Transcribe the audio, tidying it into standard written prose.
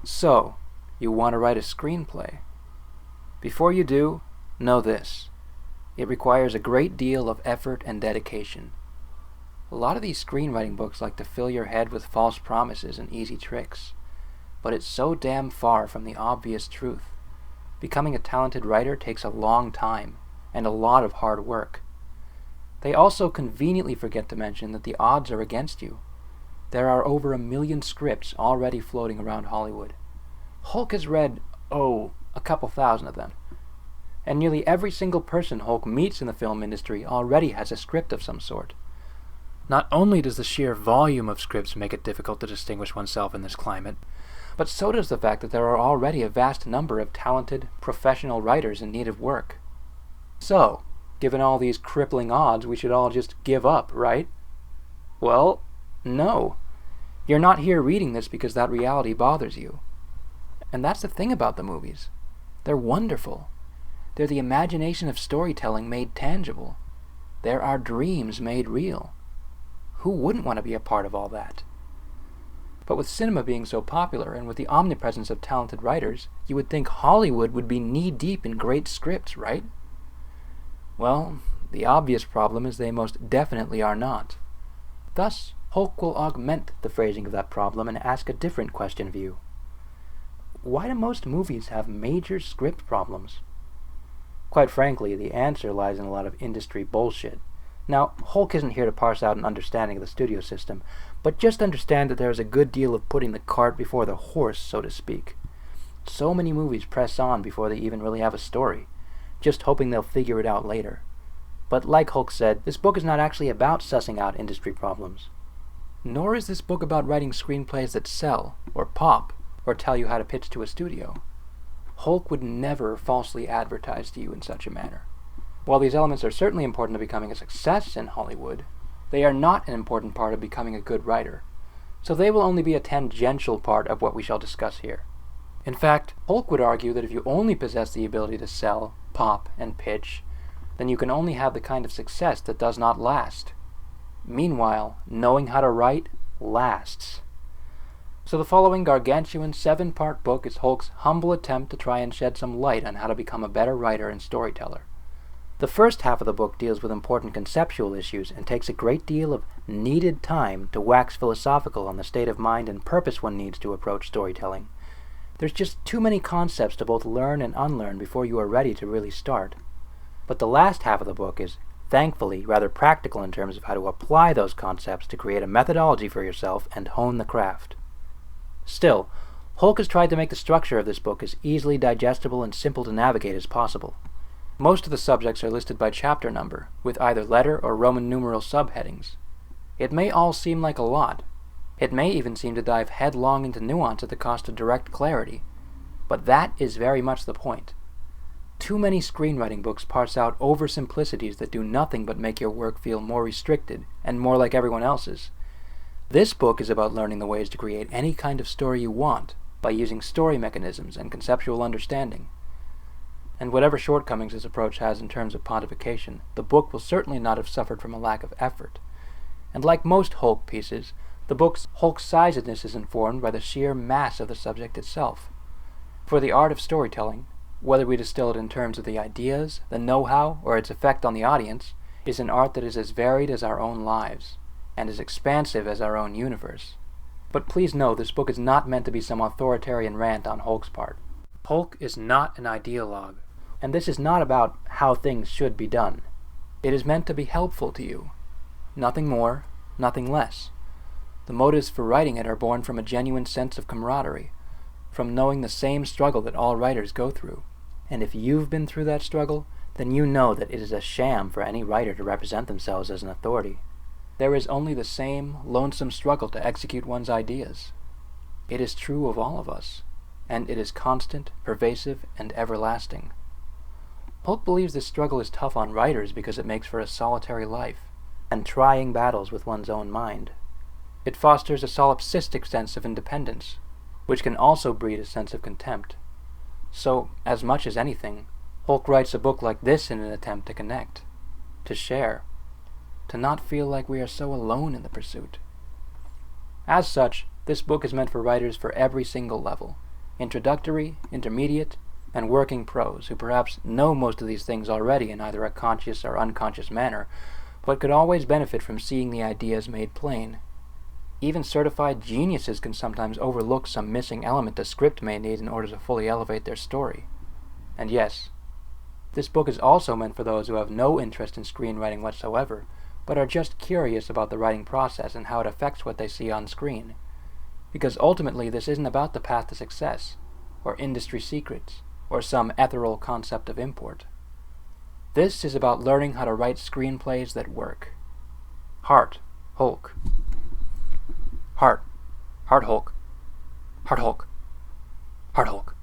So, you want to write a screenplay. Before you do, know this. It requires a great deal of effort and dedication. A lot of these screenwriting books like to fill your head with false promises and easy tricks, but it's so damn far from the obvious truth. Becoming a talented writer takes a long time and a lot of hard work. They also conveniently forget to mention that the odds are against you. There are over 1 million scripts already floating around Hollywood. Hulk has read, a couple thousand of them. And nearly every single person Hulk meets in the film industry already has a script of some sort. Not only does the sheer volume of scripts make it difficult to distinguish oneself in this climate, but so does the fact that there are already a vast number of talented, professional writers in need of work. So, given all these crippling odds, we should all just give up, right? Well, no. You're not here reading this because that reality bothers you. And that's the thing about the movies. They're wonderful. They're the imagination of storytelling made tangible. They're our dreams made real. Who wouldn't want to be a part of all that? But with cinema being so popular and with the omnipresence of talented writers, you would think Hollywood would be knee-deep in great scripts, right? Well, the obvious problem is they most definitely are not. Thus, Hulk will augment the phrasing of that problem and ask a different question of you. Why do most movies have major script problems? Quite frankly, the answer lies in a lot of industry bullshit. Now, Hulk isn't here to parse out an understanding of the studio system, but just understand that there is a good deal of putting the cart before the horse, so to speak. So many movies press on before they even really have a story, just hoping they'll figure it out later. But like Hulk said, this book is not actually about sussing out industry problems. Nor is this book about writing screenplays that sell, or pop, or tell you how to pitch to a studio. Hulk would never falsely advertise to you in such a manner. While these elements are certainly important to becoming a success in Hollywood, they are not an important part of becoming a good writer, so they will only be a tangential part of what we shall discuss here. In fact, Hulk would argue that if you only possess the ability to sell, pop, and pitch, then you can only have the kind of success that does not last. Meanwhile, knowing how to write lasts. So the following gargantuan 7-part book is Hulk's humble attempt to try and shed some light on how to become a better writer and storyteller. The first half of the book deals with important conceptual issues and takes a great deal of needed time to wax philosophical on the state of mind and purpose one needs to approach storytelling. There's just too many concepts to both learn and unlearn before you are ready to really start. But the last half of the book is, thankfully, rather practical in terms of how to apply those concepts to create a methodology for yourself and hone the craft. Still, Hulk has tried to make the structure of this book as easily digestible and simple to navigate as possible. Most of the subjects are listed by chapter number, with either letter or Roman numeral subheadings. It may all seem like a lot. It may even seem to dive headlong into nuance at the cost of direct clarity. But that is very much the point. Too many screenwriting books parse out oversimplicities that do nothing but make your work feel more restricted and more like everyone else's. This book is about learning the ways to create any kind of story you want by using story mechanisms and conceptual understanding. And whatever shortcomings this approach has in terms of pontification, the book will certainly not have suffered from a lack of effort. And like most Hulk pieces, the book's Hulk-sizedness is informed by the sheer mass of the subject itself. For the art of storytelling, whether we distill it in terms of the ideas, the know-how, or its effect on the audience, is an art that is as varied as our own lives, and as expansive as our own universe. But please know this book is not meant to be some authoritarian rant on Hulk's part. Hulk is not an ideologue, and this is not about how things should be done. It is meant to be helpful to you. Nothing more, nothing less. The motives for writing it are born from a genuine sense of camaraderie, from knowing the same struggle that all writers go through. And if you've been through that struggle, then you know that it is a sham for any writer to represent themselves as an authority. There is only the same lonesome struggle to execute one's ideas. It is true of all of us, and it is constant, pervasive, and everlasting. Hulk believes this struggle is tough on writers because it makes for a solitary life, and trying battles with one's own mind. It fosters a solipsistic sense of independence, which can also breed a sense of contempt. So, as much as anything, Hulk writes a book like this in an attempt to connect, to share, to not feel like we are so alone in the pursuit. As such, this book is meant for writers for every single level, introductory, intermediate, and working pros who perhaps know most of these things already in either a conscious or unconscious manner, but could always benefit from seeing the ideas made plain. Even certified geniuses can sometimes overlook some missing element a script may need in order to fully elevate their story. And yes, this book is also meant for those who have no interest in screenwriting whatsoever, but are just curious about the writing process and how it affects what they see on screen. Because ultimately this isn't about the path to success, or industry secrets, or some ethereal concept of import. This is about learning how to write screenplays that work. Heart, Hulk. Heart, Hulk. Heart, Hulk. Heart, Hulk.